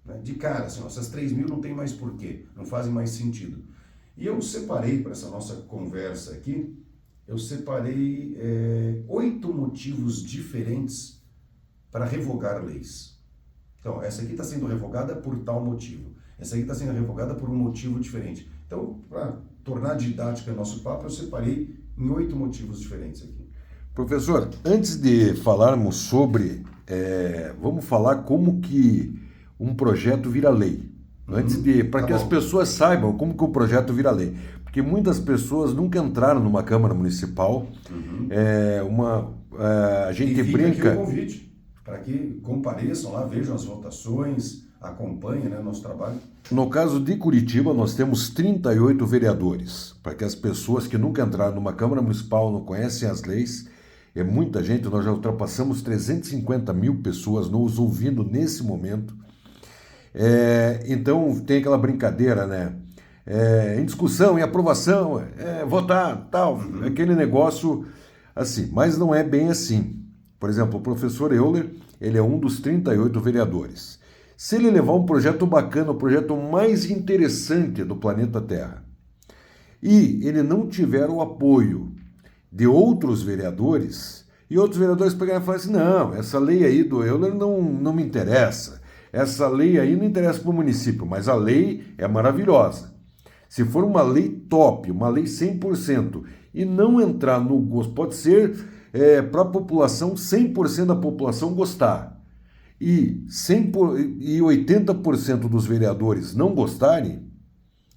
Né? De cara, assim, essas 3 mil não tem mais porquê, não fazem mais sentido. E eu separei para essa nossa conversa aqui, eu separei 8 motivos diferentes para revogar leis. Então, essa aqui está sendo revogada por tal motivo. Essa aqui está sendo revogada por um motivo diferente. Então, para tornar didática o nosso papo, eu separei em 8 motivos diferentes aqui. Professor, antes de falarmos sobre, vamos falar como que um projeto vira lei. Para que as pessoas saibam como que o projeto vira lei. Porque muitas pessoas nunca entraram numa Câmara Municipal. A gente e fica brinca. Aqui o convite para que compareçam lá, vejam as votações, acompanhem, né, nosso trabalho. No caso de Curitiba, nós temos 38 vereadores. Para que as pessoas que nunca entraram numa Câmara Municipal, não conhecem as leis, é muita gente, nós já ultrapassamos 350 mil pessoas nos ouvindo nesse momento. Então tem aquela brincadeira, né? Em discussão, em aprovação, votar, tal, aquele negócio assim, mas não é bem assim. Por exemplo, o professor Euler, ele é um dos 38 vereadores. Se ele levar um projeto bacana, o projeto mais interessante do planeta Terra, e ele não tiver o apoio de outros vereadores, e outros vereadores pegarem e falarem assim, não, essa lei aí do Euler não me interessa, essa lei aí não interessa para o município, mas a lei é maravilhosa. Se for uma lei top, uma lei 100%, e não entrar no gosto, pode ser para a população, 100% da população gostar, e 80% dos vereadores não gostarem,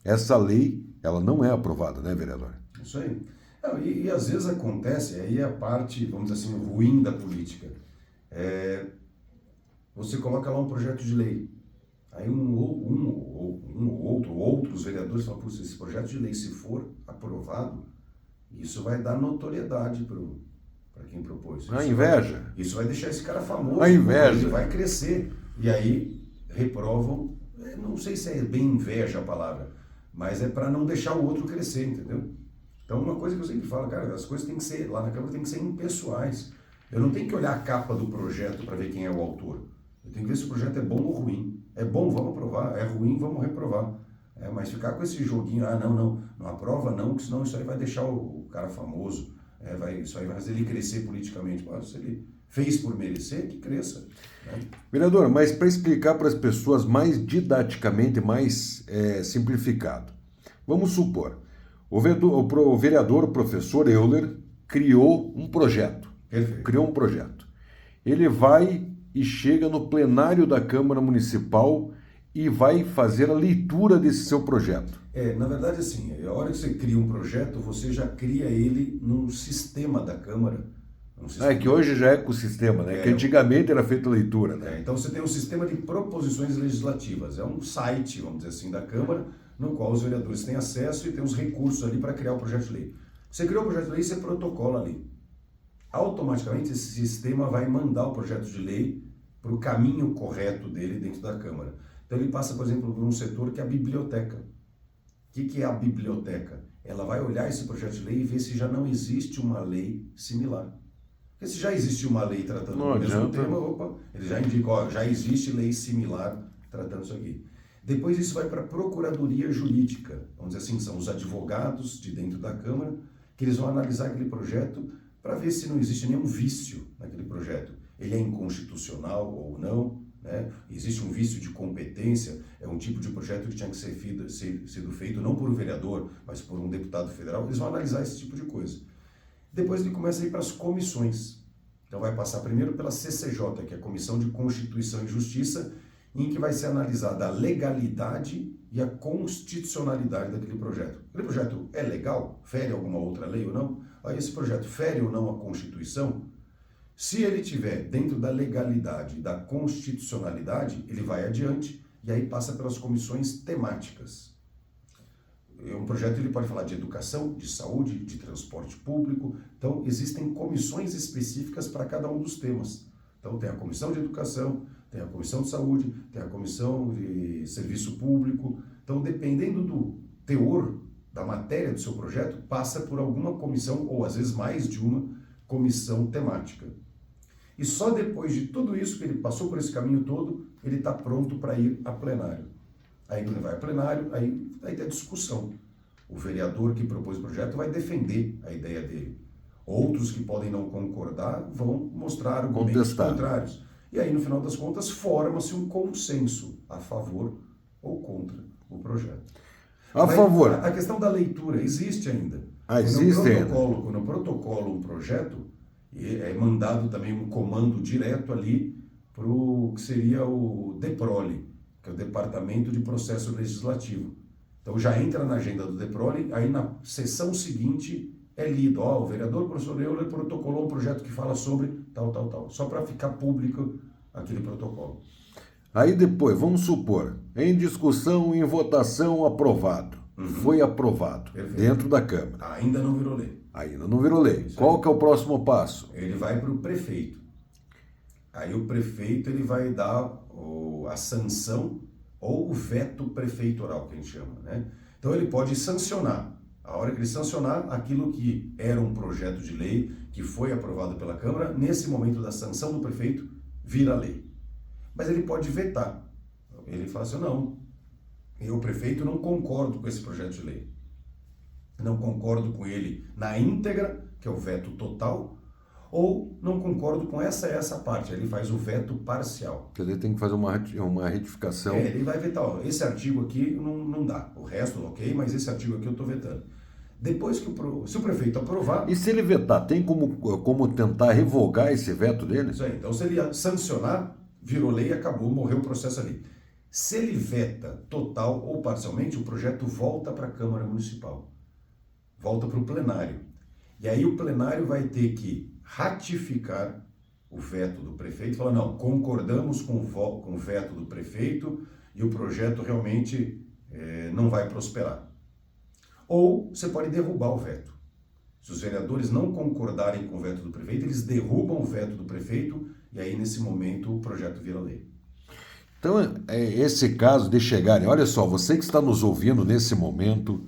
essa lei ela não é aprovada, né, vereador? Isso aí. E às vezes acontece, aí é a parte, vamos dizer assim, ruim da política. Você coloca lá um projeto de lei, aí outros vereadores falam, se esse projeto de lei se for aprovado, isso vai dar notoriedade para o para quem propôs. A inveja. Isso vai deixar esse cara famoso. A inveja. Ele vai crescer. E aí reprovam, não sei se é bem inveja a palavra, mas é para não deixar o outro crescer, entendeu? Então uma coisa que eu sempre falo, cara, as coisas têm que ser, lá na Câmara tem que ser impessoais. Eu não tenho que olhar a capa do projeto para ver quem é o autor. Eu tenho que ver se o projeto é bom ou ruim. É bom, vamos aprovar. É ruim, vamos reprovar. Mas ficar com esse joguinho, não aprova não, porque senão isso aí vai deixar o cara famoso. Isso aí vai fazer ele crescer politicamente. Mas se ele fez por merecer, que cresça. Né? Vereador, mas para explicar para as pessoas mais didaticamente, mais simplificado. Vamos supor, o vereador, o professor Euler, criou um projeto. Perfeito. Criou um projeto. Ele vai e chega no plenário da Câmara Municipal e vai fazer a leitura desse seu projeto. Na verdade, assim, a hora que você cria um projeto, você já cria ele num sistema da Câmara. Que hoje já é ecossistema, né? Que antigamente era feita a leitura, né? Então você tem um sistema de proposições legislativas. É um site, vamos dizer assim, da Câmara, no qual os vereadores têm acesso e têm os recursos ali para criar o projeto de lei. Você criou o projeto de lei, você protocola ali. Automaticamente esse sistema vai mandar o projeto de lei para o caminho correto dele dentro da Câmara. Então ele passa, por exemplo, por um setor que é a biblioteca. O que é a biblioteca? Ela vai olhar esse projeto de lei e ver se já não existe uma lei similar. Porque se já existe uma lei tratando do mesmo tema, ele já indica, já existe lei similar tratando isso aqui. Depois isso vai para a Procuradoria Jurídica, vamos dizer assim, são os advogados de dentro da Câmara, que eles vão analisar aquele projeto para ver se não existe nenhum vício naquele projeto. Ele é inconstitucional ou não, né? Existe um vício de competência, é um tipo de projeto que tinha que ser sido feito não por um vereador, mas por um deputado federal. Eles vão analisar esse tipo de coisa. Depois ele começa a ir para as comissões. Então vai passar primeiro pela CCJ, que é a Comissão de Constituição e Justiça, em que vai ser analisada a legalidade e a constitucionalidade daquele projeto. Aquele projeto é legal? Fere alguma outra lei ou não? Aí esse projeto fere ou não a Constituição? Se ele estiver dentro da legalidade e da constitucionalidade, ele vai adiante e aí passa pelas comissões temáticas. Um projeto ele pode falar de educação, de saúde, de transporte público. Então, existem comissões específicas para cada um dos temas. Então, tem a comissão de educação, tem a comissão de saúde, tem a comissão de serviço público. Então, dependendo do teor da matéria do seu projeto, passa por alguma comissão, ou às vezes mais de uma comissão temática. E só depois de tudo isso, que ele passou por esse caminho todo, ele está pronto para ir a plenário. Aí quando ele vai a plenário, aí tem a discussão. O vereador que propôs o projeto vai defender a ideia dele. Outros que podem não concordar vão mostrar argumentos contrários. E aí, no final das contas, forma-se um consenso a favor ou contra o projeto. Favor. A questão da leitura existe ainda. Existe ainda. Quando eu protocolo um projeto, é mandado também um comando direto ali para o que seria o DEPROLE, que é o Departamento de Processo Legislativo. Então já entra na agenda do DEPROLE, aí na sessão seguinte é lido. O vereador professor Euler protocolou um projeto que fala sobre tal, só para ficar público aquele protocolo. Aí depois, vamos supor, em discussão, em votação, aprovado. Foi aprovado. Perfeito. Dentro da Câmara. Ainda não virou lei. Ainda não virou lei. Qual que é o próximo passo? Ele vai para o prefeito. Aí o prefeito ele vai dar a sanção ou o veto prefeitural, que a gente chama, né? Então ele pode sancionar. A hora que ele sancionar, aquilo que era um projeto de lei, que foi aprovado pela Câmara, nesse momento da sanção do prefeito, vira lei. Mas ele pode vetar. Ele fala assim, não, eu, prefeito, não concordo com esse projeto de lei. Não concordo com ele na íntegra, que é o veto total, ou não concordo com essa parte. Ele faz o veto parcial. Quer dizer, tem que fazer uma retificação. Ele vai vetar, esse artigo aqui não dá. O resto, ok, mas esse artigo aqui eu estou vetando. Depois que se o prefeito aprovar... E se ele vetar, tem como tentar revogar esse veto dele? Isso aí. Então, se ele sancionar, virou lei, acabou, morreu o processo ali. Se ele veta total ou parcialmente, o projeto volta para a Câmara Municipal. Volta para o plenário. E aí o plenário vai ter que ratificar o veto do prefeito e falar, não, concordamos com o veto do prefeito e o projeto realmente não vai prosperar. Ou você pode derrubar o veto. Se os vereadores não concordarem com o veto do prefeito, eles derrubam o veto do prefeito e aí, nesse momento, o projeto vira lei. Então, esse caso de chegarem, olha só, você que está nos ouvindo nesse momento,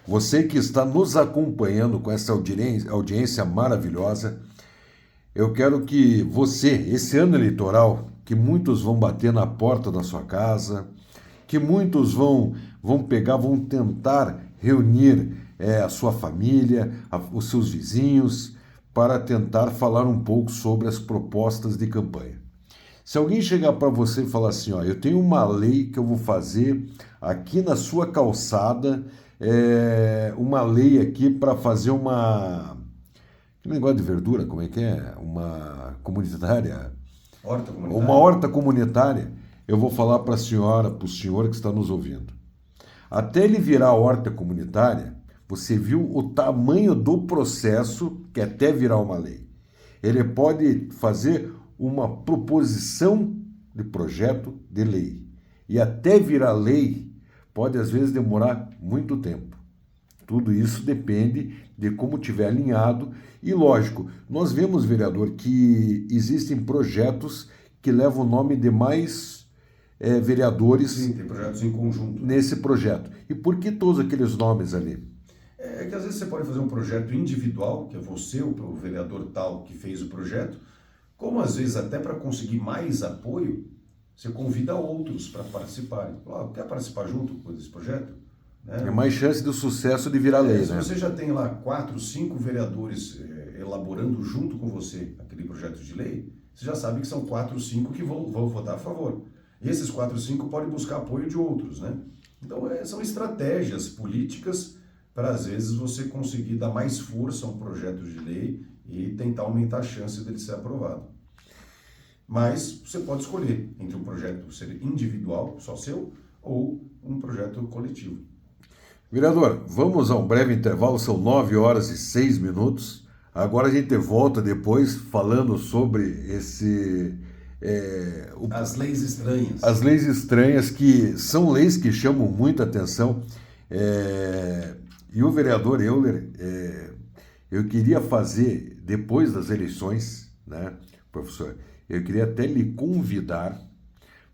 você que está nos acompanhando com essa audiência maravilhosa, eu quero que você, esse ano eleitoral, que muitos vão bater na porta da sua casa, que muitos vão tentar reunir a sua família, os seus vizinhos, para tentar falar um pouco sobre as propostas de campanha. Se alguém chegar para você e falar assim, ó, eu tenho uma lei que eu vou fazer aqui na sua calçada, uma lei aqui para fazer que negócio de verdura, como é que é? Uma comunitária? Horta comunitária. Uma horta comunitária. Eu vou falar para a senhora, para o senhor que está nos ouvindo. Até ele virar horta comunitária, você viu o tamanho do processo que até virar uma lei. Ele pode fazer uma proposição de projeto de lei. E até virar lei pode, às vezes, demorar muito tempo. Tudo isso depende de como tiver alinhado. E, lógico, nós vemos, vereador, que existem projetos que levam o nome de mais vereadores. Sim, tem projetos em conjunto. Nesse projeto. E por que todos aqueles nomes ali? É que às vezes você pode fazer um projeto individual, que é você, o vereador tal que fez o projeto, como às vezes até para conseguir mais apoio, você convida outros para participarem. Quer participar junto com esse projeto? Né? É mais chance do sucesso de virar lei, se né? você já tem lá 4, 5 vereadores elaborando junto com você aquele projeto de lei, você já sabe que são 4, 5 que vão votar a favor. E esses 4, 5 podem buscar apoio de outros, né? Então são estratégias políticas para às vezes você conseguir dar mais força a um projeto de lei e tentar aumentar a chance dele ser aprovado. Mas você pode escolher entre um projeto ser individual, só seu, ou um projeto coletivo. Vereador, vamos a um breve intervalo, são 9h06. Agora a gente volta depois falando sobre as leis estranhas. As leis estranhas, que são leis que chamam muita atenção. E o vereador Euler, eu queria fazer, depois das eleições, né, professor, eu queria até lhe convidar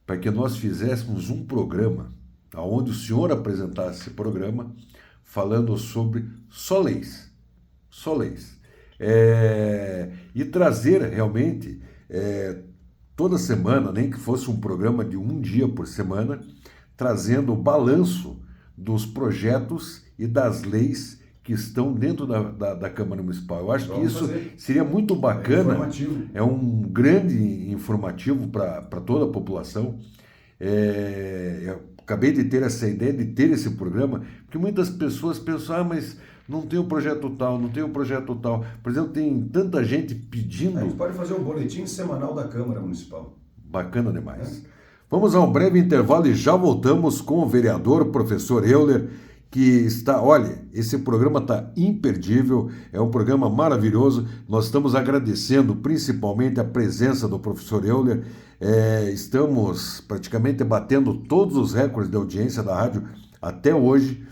para que nós fizéssemos um programa, onde o senhor apresentasse esse programa, falando sobre só leis. E trazer realmente, toda semana, nem que fosse um programa de um dia por semana, trazendo o balanço dos projetos e das leis que estão dentro da Câmara Municipal. Eu acho que isso seria muito bacana. É um grande informativo para toda a população. Eu acabei de ter essa ideia de ter esse programa, porque muitas pessoas pensam, mas não tem um projeto tal, não tem um projeto tal. Por exemplo, tem tanta gente pedindo... A gente pode fazer o boletim semanal da Câmara Municipal. Bacana demais. Vamos a um breve intervalo e já voltamos com o vereador, professor Euler, que está... Olha, esse programa está imperdível, é um programa maravilhoso. Nós estamos agradecendo principalmente a presença do professor Euler. Estamos praticamente batendo todos os recordes de audiência da rádio até hoje,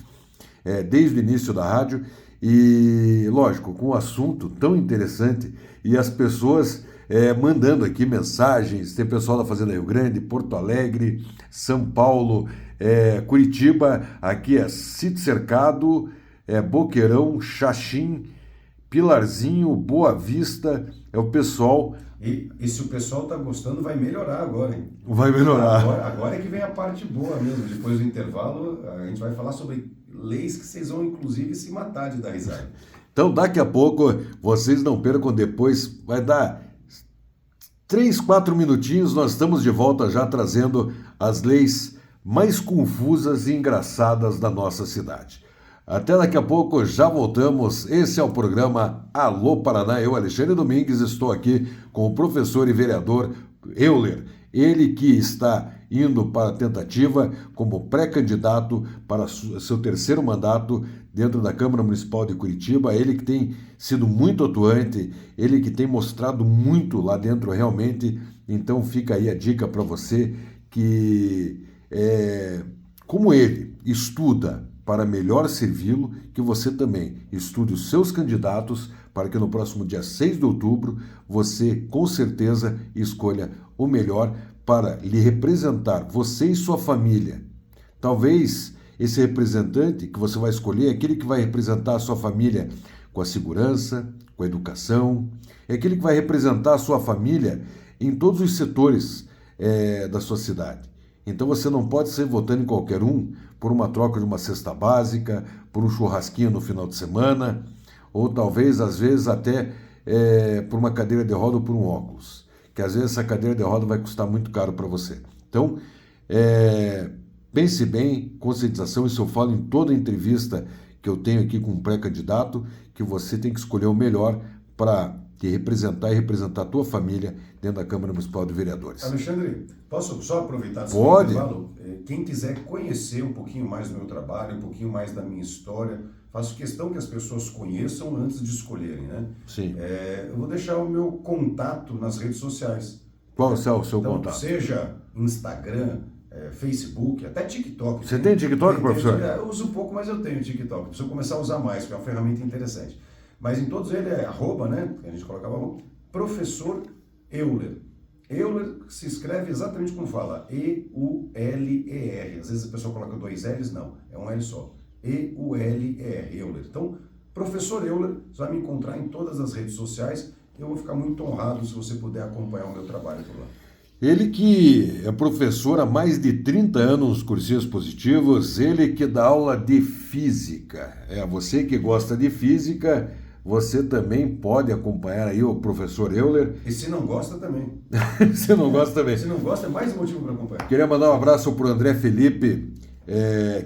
desde o início da rádio. E, lógico, com um assunto tão interessante e as pessoas... mandando aqui mensagens, tem pessoal da Fazenda Rio Grande, Porto Alegre, São Paulo, Curitiba, aqui é Sítio Cercado, Boqueirão, Xaxim, Pilarzinho, Boa Vista, é o pessoal... E se o pessoal está gostando, vai melhorar agora, hein? Vai melhorar. Agora é que vem a parte boa mesmo, depois do intervalo, a gente vai falar sobre leis que vocês vão, inclusive, se matar de dar risada. Então, daqui a pouco, vocês não percam depois, vai dar... 3, 4 minutinhos, nós estamos de volta já trazendo as leis mais confusas e engraçadas da nossa cidade. Até daqui a pouco, já voltamos. Esse é o programa Alô Paraná. Eu, Alexandre Domingues, estou aqui com o professor e vereador Euler. Ele que está indo para a tentativa como pré-candidato para seu terceiro mandato dentro da Câmara Municipal de Curitiba. Ele que tem sido muito atuante, ele que tem mostrado muito lá dentro realmente. Então fica aí a dica para você que, como ele estuda para melhor servi-lo, que você também estude os seus candidatos para que no próximo dia 6 de outubro você com certeza escolha o melhor para lhe representar, você e sua família. Talvez esse representante que você vai escolher é aquele que vai representar a sua família com a segurança, com a educação, é aquele que vai representar a sua família em todos os setores da sua cidade. Então você não pode sair votando em qualquer um por uma troca de uma cesta básica, por um churrasquinho no final de semana, ou talvez, às vezes, até por uma cadeira de roda ou por um óculos, que às vezes essa cadeira de roda vai custar muito caro para você. Então, pense bem, conscientização, isso eu falo em toda entrevista que eu tenho aqui com um pré-candidato, que você tem que escolher o melhor para te representar e representar a tua família dentro da Câmara Municipal de Vereadores. Alexandre, posso só aproveitar? Pode. Quem quiser conhecer um pouquinho mais do meu trabalho, um pouquinho mais da minha história, faço questão que as pessoas conheçam antes de escolherem, né? Sim. Eu vou deixar o meu contato nas redes sociais. Qual é o seu Então, contato? seja Instagram, Facebook, até TikTok. Você tem TikTok, professor? Eu uso pouco, mas eu tenho TikTok. Preciso começar a usar mais, porque é uma ferramenta interessante. Mas em todos eles é arroba, né? A gente colocava arroba, Professor Euler. Euler se escreve exatamente como fala, E-U-L-E-R. Às vezes a pessoa coloca 2 L's, não, é um L só. E-U-L-E-R, Euler. Então, Professor Euler, você vai me encontrar em todas as redes sociais. Eu vou ficar muito honrado se você puder acompanhar o meu trabalho por lá. Ele que é professor há mais de 30 anos nos cursinhos positivos, ele que dá aula de física. Você que gosta de física, você também pode acompanhar aí o professor Euler. E se não gosta também. Se não gosta também. Se não gosta, é mais um motivo para acompanhar. Queria mandar um abraço para o André Felipe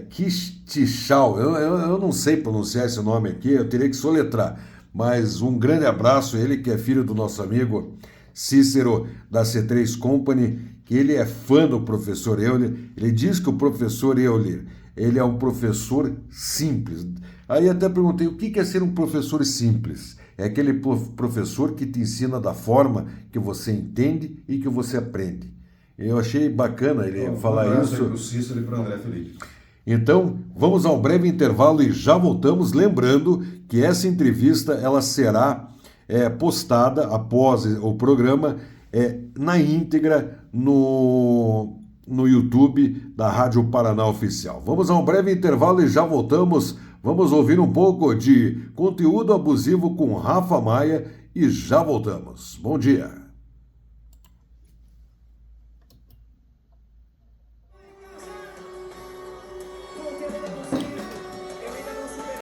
Kistichal. Eu não sei pronunciar esse nome aqui, eu teria que soletrar. Mas um grande abraço, ele que é filho do nosso amigo Cícero da C3 Company, que ele é fã do professor Euler. Ele diz que o professor Euler, ele é um professor simples. Aí até perguntei, o que é ser um professor simples? É aquele professor que te ensina da forma que você entende e que você aprende. Eu achei bacana ele falar isso. Para o Cícero e para o André Felipe. Então, vamos a um breve intervalo e já voltamos, lembrando que essa entrevista ela será postada após o programa na íntegra no YouTube da Rádio Paraná Oficial. Vamos a um breve intervalo e já voltamos. Vamos ouvir um pouco de conteúdo abusivo com Rafa Maia e já voltamos. Bom dia.